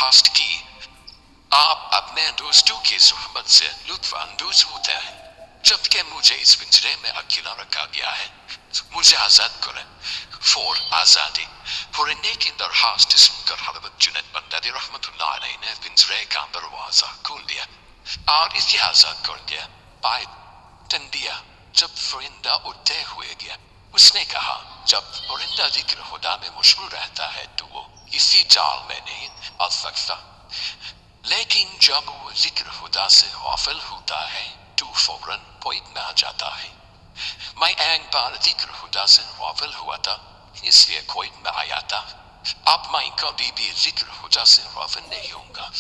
दरखास्त की। आप अपने दोस्तों की सोहबत से लुत्फानंदोज होते हैं, जबकि मुझे इस पिंजरे में अकेला रखा गया है। मुझे आजाद करें। फॉर आजादी। परिंदे की दरखास्त सुनकर हज़रत जुनैद बगदादी रहमतुल्लाह अलैह ने पिंजरे का दरवाजा खोल दिया और इसे आजाद कर दिया। पाए टन दिया। जब परिंदा उड़ते हुए गया, उसने कहा, जब परिंदा जिक्र खुदा में मशगूल रहता है तो वो इसी जाल में नहीं आ सकता, लेकिन जब वो जिक्र खुदा से गाफिल होता है तो फौरन पॉइंट में आ जाता है। मैं एक बार जिक्र खुदा से गाफिल हुआ था, इसलिए पॉइंट में आया था। अब मैं कभी भी जिक्र खुदा से गाफिल नहीं होऊंगा।